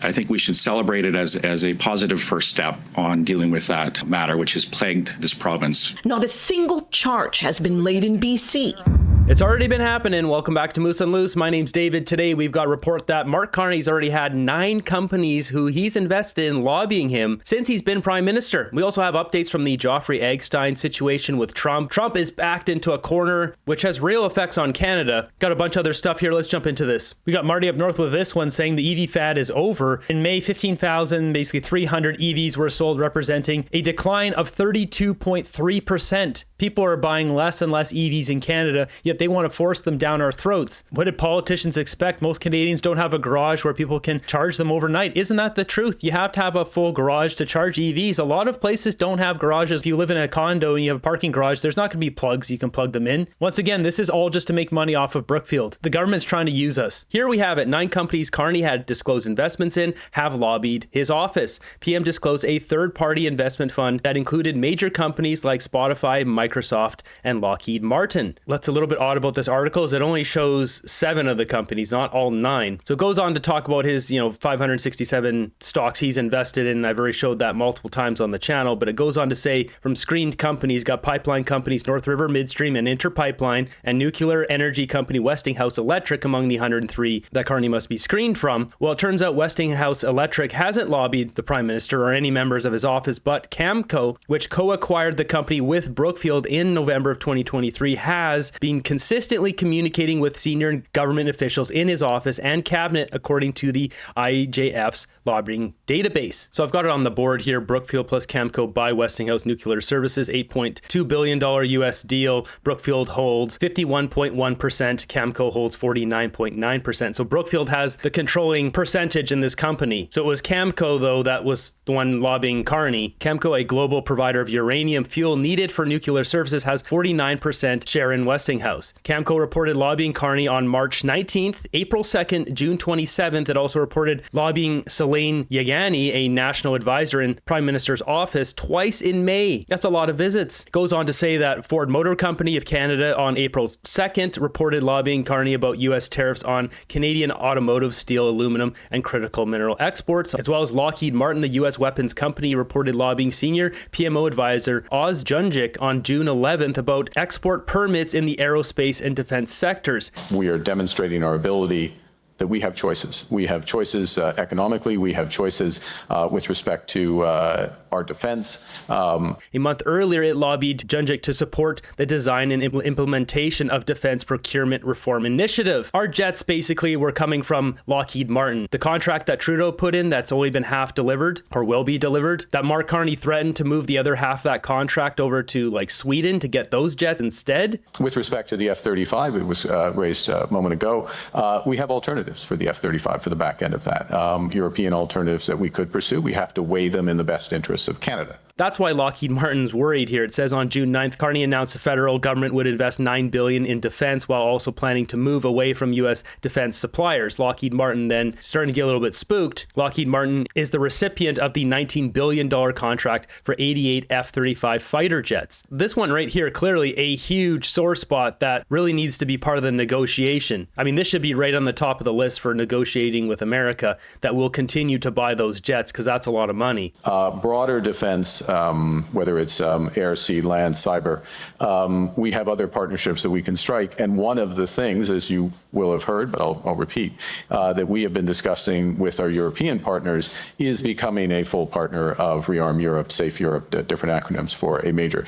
I think we should celebrate it as a positive first step on dealing with that matter, which has plagued this province. Not a single charge has been laid in BC. It's already been happening. Welcome back to Moose and Loose. My name's David. Today we've got a report that Mark Carney's already had 9 companies who he's invested in lobbying him since he's been prime minister. We also have updates from the Joffrey Epstein situation with Trump. Trump is backed into a corner, which has real effects on Canada. Got a bunch of other stuff here. Let's jump into this. We got Marty up north with this one saying the EV fad is over. In May, 15,000, basically 300 EVs were sold, representing a decline of 32.3%. People are buying less and less EVs in Canada, yet they want to force them down our throats. What did politicians expect? Most Canadians don't have a garage where people can charge them overnight. Isn't that the truth? You have to have a full garage to charge EVs. A lot of places don't have garages. If you live in a condo and you have a parking garage, there's not going to be plugs you can plug them in. Once again, this is all just to make money off of Brookfield. The government's trying to use us. Here we have it. 9 companies Carney had disclosed investments in have lobbied his office. PM disclosed a third-party investment fund that included major companies like Spotify, Microsoft, and Lockheed Martin. What's a little bit odd about this article is it only shows 7 of the companies, not all 9. So it goes on to talk about his, 567 stocks he's invested in. I've already showed that multiple times on the channel, but it goes on to say from screened companies, got pipeline companies North River Midstream and Interpipeline, and nuclear energy company Westinghouse Electric among the 103 that Carney must be screened from. Well, it turns out Westinghouse Electric hasn't lobbied the Prime Minister or any members of his office, but Camco, which co-acquired the company with Brookfield in November of 2023, has been consistently communicating with senior government officials in his office and cabinet, according to the IJF's lobbying database. So I've got it on the board here. Brookfield plus Camco buy Westinghouse Nuclear Services, $8.2 billion US deal. Brookfield holds 51.1%. Camco holds 49.9%. So Brookfield has the controlling percentage in this company. So it was Camco, though, that was the one lobbying Carney. Camco, a global provider of uranium fuel needed for nuclear services, has 49% share in Westinghouse. Camco reported lobbying Carney on March 19th, April 2nd, June 27th. It also reported lobbying Selene Yagani, a national advisor in Prime Minister's office, twice in May. That's a lot of visits. Goes on to say that Ford Motor Company of Canada on April 2nd reported lobbying Carney about U.S. tariffs on Canadian automotive, steel, aluminum, and critical mineral exports, as well as Lockheed Martin, the U.S. weapons company, reported lobbying senior PMO advisor Oz Junjic on June 11th about export permits in the aerospace and defense sectors. We are demonstrating our ability that we have choices. We have choices economically. We have choices with respect to our defense. A month earlier, it lobbied Junjic to support the design and implementation of Defense Procurement Reform Initiative. Our jets basically were coming from Lockheed Martin. The contract that Trudeau put in that's only been half delivered or will be delivered, that Mark Carney threatened to move the other half of that contract over to like Sweden to get those jets instead. With respect to the F-35, it was raised a moment ago. We have alternatives for the F-35 for the back end of that. European alternatives that we could pursue. We have to weigh them in the best interests of Canada. That's why Lockheed Martin's worried here. It says on June 9th, Carney announced the federal government would invest $9 billion in defense while also planning to move away from U.S. defense suppliers. Lockheed Martin then starting to get a little bit spooked. Lockheed Martin is the recipient of the $19 billion contract for 88 F-35 fighter jets. This one right here, clearly a huge sore spot that really needs to be part of the negotiation. I mean, this should be right on the top of the list for negotiating with America, that will continue to buy those jets because that's a lot of money. Broader defense, whether it's air, sea, land, cyber, we have other partnerships that we can strike. And one of the things, as you will have heard, but I'll repeat, that we have been discussing with our European partners is becoming a full partner of Rearm Europe, Safe Europe, different acronyms for a major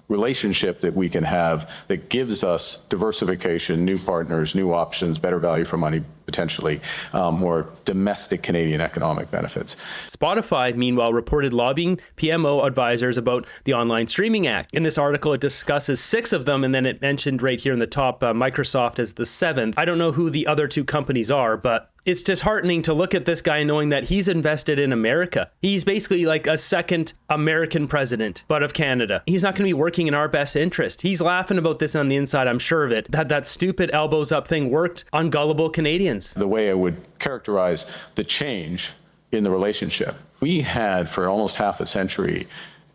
relationship that we can have that gives us diversification, new partners, new options, better value for money, potentially more domestic Canadian economic benefits. Spotify, meanwhile, reported lobbying PMO advisors about the Online Streaming Act. In this article, it discusses 6 of them, and then it mentioned right here in the top Microsoft as the 7th. I don't know who the other 2 companies are, but it's disheartening to look at this guy knowing that he's invested in America. He's basically like a second American president, but of Canada. He's not going to be working in our best interest. He's laughing about this on the inside, I'm sure of it. That stupid elbows up thing worked on gullible Canadians. The way I would characterize the change in the relationship, we had for almost half a century,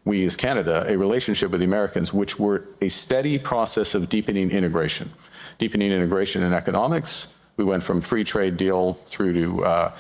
we as Canada, a relationship with the Americans, which were a steady process of deepening integration in economics. We went from free trade deal through to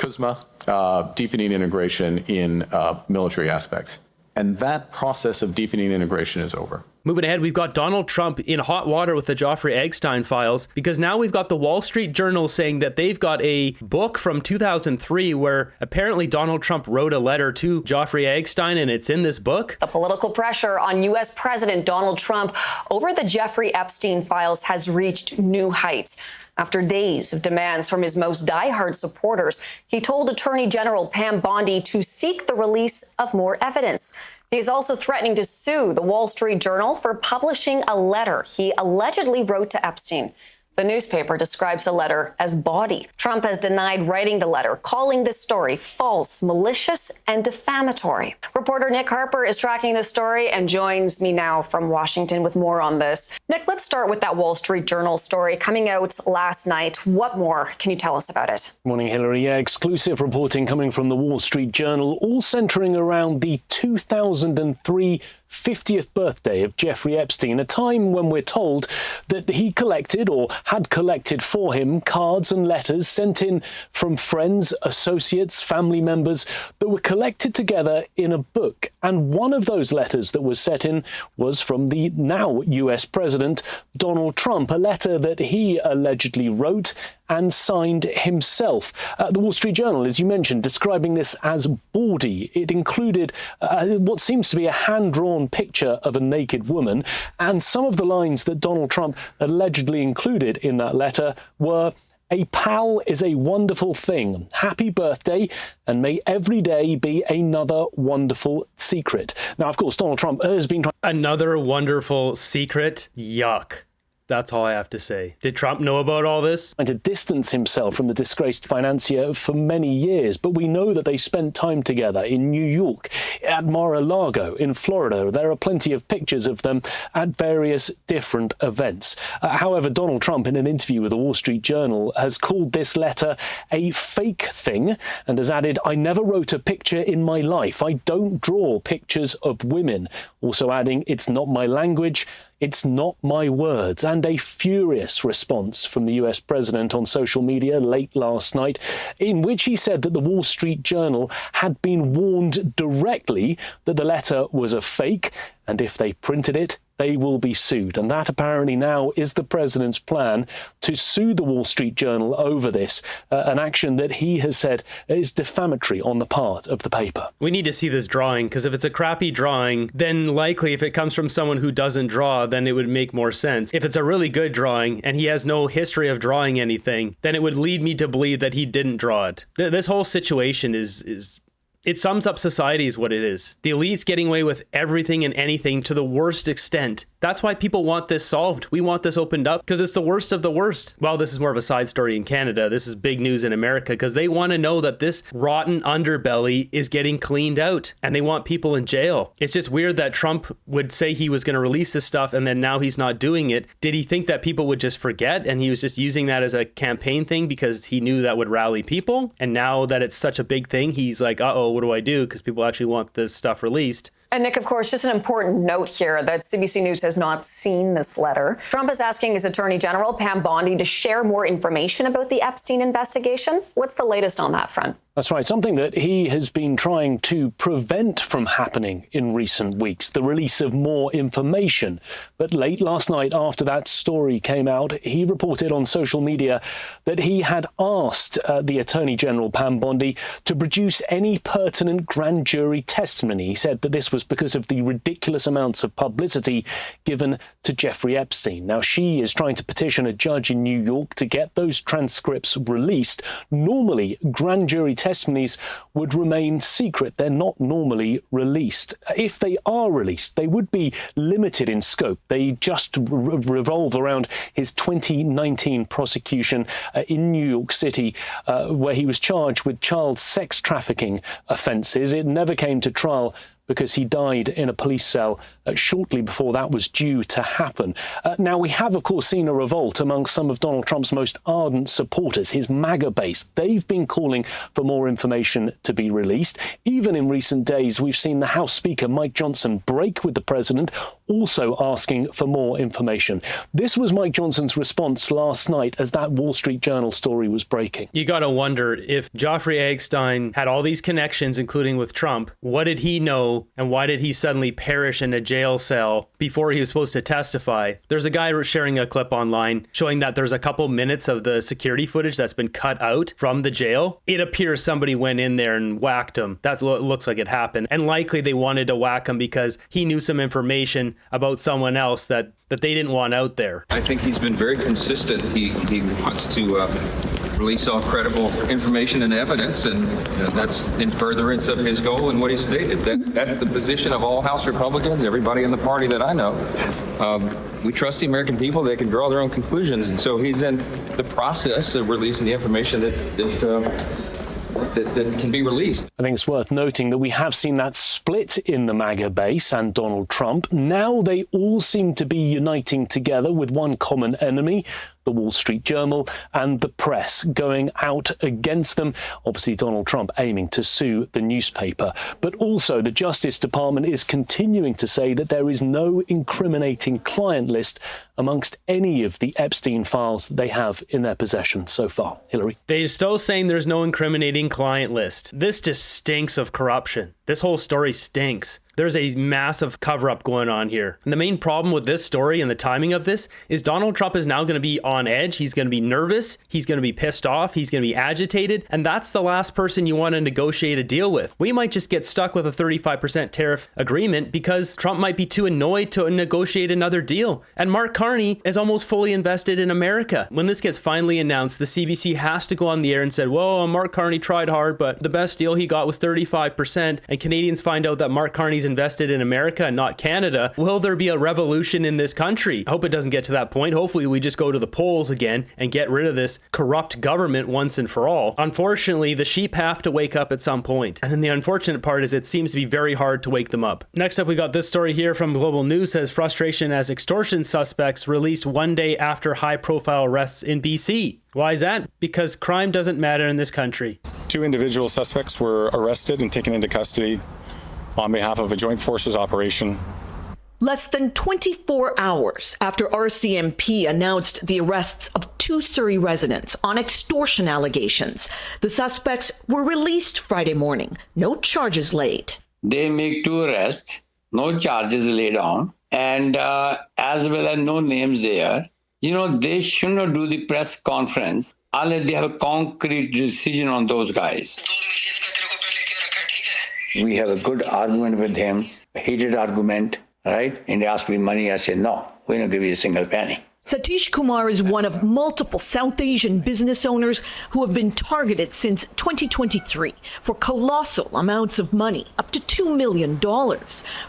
CUSMA, deepening integration in military aspects. And that process of deepening integration is over. Moving ahead, we've got Donald Trump in hot water with the Jeffrey Epstein files, because now we've got the Wall Street Journal saying that they've got a book from 2003 where apparently Donald Trump wrote a letter to Jeffrey Epstein, and it's in this book. The political pressure on U.S. President Donald Trump over the Jeffrey Epstein files has reached new heights. After days of demands from his most diehard supporters, he told Attorney General Pam Bondi to seek the release of more evidence. He is also threatening to sue the Wall Street Journal for publishing a letter he allegedly wrote to Epstein. The newspaper describes the letter as bawdy. Trump has denied writing the letter, calling this story false, malicious, and defamatory. Reporter Nick Harper is tracking this story and joins me now from Washington with more on this. Nick, let's start with that Wall Street Journal story coming out last night. What more can you tell us about it? Morning, Hillary. Yeah, exclusive reporting coming from the Wall Street Journal, all centering around the 2003 50th birthday of Jeffrey Epstein, a time when we're told that he collected or had collected for him cards and letters sent in from friends, associates, family members that were collected together in a book. And one of those letters that was sent in was from the now US President Donald Trump, a letter that he allegedly wrote and signed himself. The Wall Street Journal, as you mentioned, describing this as bawdy. It included what seems to be a hand-drawn picture of a naked woman, and some of the lines that Donald Trump allegedly included in that letter were, "A pal is a wonderful thing. Happy birthday, and may every day be another wonderful secret." Now, of course, Donald Trump has been trying... Another wonderful secret? Yuck. That's all I have to say. Did Trump know about all this? To distance himself from the disgraced financier for many years, but we know that they spent time together in New York, at Mar-a-Lago, in Florida. There are plenty of pictures of them at various different events. However, Donald Trump, in an interview with the Wall Street Journal, has called this letter a fake thing and has added, "I never wrote a picture in my life. I don't draw pictures of women." Also adding, "It's not my language. It's not my words." And a furious response from the US president on social media late last night, in which he said that the Wall Street Journal had been warned directly that the letter was a fake, and if they printed it, they will be sued. And that apparently now is the president's plan, to sue the Wall Street Journal over this, an action that he has said is defamatory on the part of the paper. We need to see this drawing, because if it's a crappy drawing, then likely if it comes from someone who doesn't draw, then it would make more sense. If it's a really good drawing and he has no history of drawing anything, then it would lead me to believe that he didn't draw it. This whole situation is it sums up society is what it is. The elite's getting away with everything and anything to the worst extent. That's why people want this solved. We want this opened up because it's the worst of the worst. Well, this is more of a side story in Canada. This is big news in America because they want to know that this rotten underbelly is getting cleaned out and they want people in jail. It's just weird that Trump would say he was going to release this stuff and then now he's not doing it. Did he think that people would just forget and he was just using that as a campaign thing because he knew that would rally people? And now that it's such a big thing, he's like, uh-oh, what do I do? Because people actually want this stuff released. And Nick, of course, just an important note here that CBC News has not seen this letter. Trump is asking his Attorney General, Pam Bondi, to share more information about the Epstein investigation. What's the latest on that front? That's right, something that he has been trying to prevent from happening in recent weeks, the release of more information. But late last night, after that story came out, he reported on social media that he had asked the Attorney General, Pam Bondi, to produce any pertinent grand jury testimony. He said that this was because of the ridiculous amounts of publicity given to Jeffrey Epstein. Now, she is trying to petition a judge in New York to get those transcripts released. Normally, grand jury testimonies would remain secret. They're not normally released. If they are released, they would be limited in scope. They just revolve around his 2019 prosecution in New York City, where he was charged with child sex trafficking offences. It never came to trial because he died in a police cell shortly before that was due to happen. Now, we have, of course, seen a revolt among some of Donald Trump's most ardent supporters, his MAGA base. They've been calling for more information to be released. Even in recent days, we've seen the House Speaker, Mike Johnson, break with the president, also asking for more information. This was Mike Johnson's response last night as that Wall Street Journal story was breaking. You got to wonder if Jeffrey Epstein had all these connections, including with Trump. What did he know, and why did he suddenly perish in a jail cell before he was supposed to testify? There's a guy sharing a clip online showing that there's a couple minutes of the security footage that's been cut out from the jail. It appears somebody went in there and whacked him. That's what it looks like it happened. And likely they wanted to whack him because he knew some information about someone else that they didn't want out there. I think he's been very consistent. He wants to release all credible information and evidence, and that's in furtherance of his goal and what he stated. That's the position of all House Republicans, everybody in the party that I know. We trust the American people. They can draw their own conclusions, and so he's in the process of releasing the information that can be released. I think it's worth noting that we have seen that split in the MAGA base and Donald Trump. Now they all seem to be uniting together with one common enemy, the Wall Street Journal and the press going out against them. Obviously, Donald Trump aiming to sue the newspaper. But also the Justice Department is continuing to say that there is no incriminating client list amongst any of the Epstein files they have in their possession so far. Hillary? They're still saying there's no incriminating client list. This just stinks of corruption. This whole story stinks. There's a massive cover-up going on here. And the main problem with this story and the timing of this is Donald Trump is now going to be on edge. He's going to be nervous. He's going to be pissed off. He's going to be agitated. And that's the last person you want to negotiate a deal with. We might just get stuck with a 35% tariff agreement because Trump might be too annoyed to negotiate another deal. And Mark Carney is almost fully invested in America. When this gets finally announced, the CBC has to go on the air and said, well, Mark Carney tried hard, but the best deal he got was 35%. And Canadians find out that Mark Carney's invested in America and not Canada. Will there be a revolution in this country? I hope it doesn't get to that point. Hopefully we just go to the polls again and get rid of this corrupt government once and for all. Unfortunately, the sheep have to wake up at some point. And then the unfortunate part is it seems to be very hard to wake them up. Next up, we got this story here from Global News. Says frustration as extortion suspects released one day after high-profile arrests in BC. Why is that? Because crime doesn't matter in this country. 2 individual suspects were arrested and taken into custody on behalf of a joint forces operation. Less than 24 hours after RCMP announced the arrests of 2 Surrey residents on extortion allegations, the suspects were released Friday morning. No charges laid. They make 2 arrests, no charges laid on, and as well as no names there. They should not do the press conference unless they have a concrete decision on those guys. We have a good argument with him, a heated argument, right? And they ask me money. I said, no, we're not give you a single penny. Satish Kumar is one of multiple South Asian business owners who have been targeted since 2023 for colossal amounts of money, up to $2 million,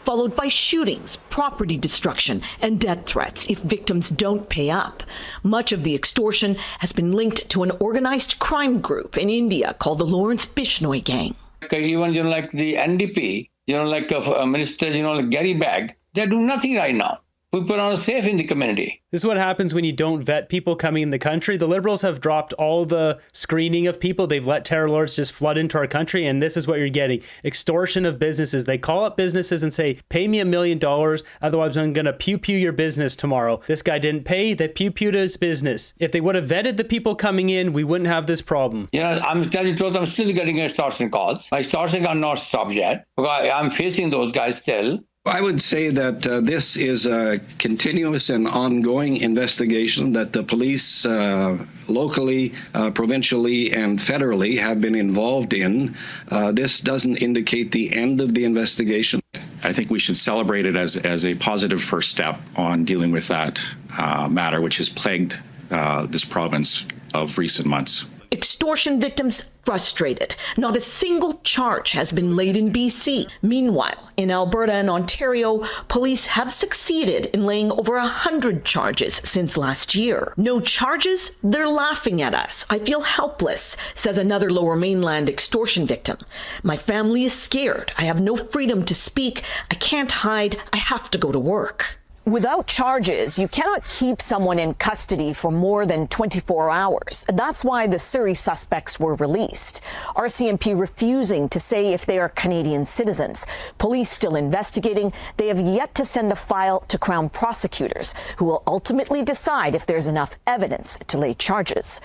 followed by shootings, property destruction, and death threats if victims don't pay up. Much of the extortion has been linked to an organized crime group in India called the Lawrence Bishnoi Gang. Even, like the NDP, like Minister, like Gary Bagg, they're doing nothing right now. People are safe in the community. This is what happens when you don't vet people coming in the country. The Liberals have dropped all the screening of people. They've let terror lords just flood into our country, and this is what you're getting. Extortion of businesses. They call up businesses and say, pay me $1 million, otherwise I'm going to pew-pew your business tomorrow. This guy didn't pay, they pew-pewed his business. If they would have vetted the people coming in, we wouldn't have this problem. I'm telling you the truth, I'm still getting extortion calls. My extortion are not stopped yet, because I'm facing those guys still. I would say that this is a continuous and ongoing investigation that the police locally, provincially, and federally have been involved in. This doesn't indicate the end of the investigation. I think we should celebrate it as a positive first step on dealing with that matter, which has plagued this province of recent months. Extortion victims frustrated. Not a single charge has been laid in BC. Meanwhile, in Alberta and Ontario, police have succeeded in laying over 100 charges since last year. No charges? They're laughing at us. I feel helpless, says another Lower Mainland extortion victim. My family is scared. I have no freedom to speak. I can't hide. I have to go to work. Without charges, you cannot keep someone in custody for more than 24 hours. That's why the Surrey suspects were released. RCMP refusing to say if they are Canadian citizens. Police still investigating. They have yet to send a file to Crown prosecutors, who will ultimately decide if there's enough evidence to lay charges.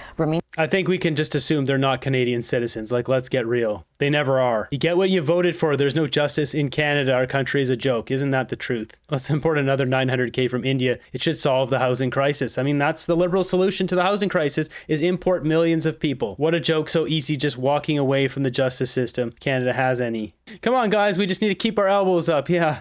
I think we can just assume they're not Canadian citizens. Like, let's get real. They never are. You get what you voted for. There's no justice in Canada. Our country is a joke. Isn't that the truth? Let's import another 900K from India. It should solve the housing crisis. I mean, that's the Liberal solution to the housing crisis, is import millions of people. What a joke. So easy just walking away from the justice system. Canada has any. Come on, guys. We just need to keep our elbows up. Yeah.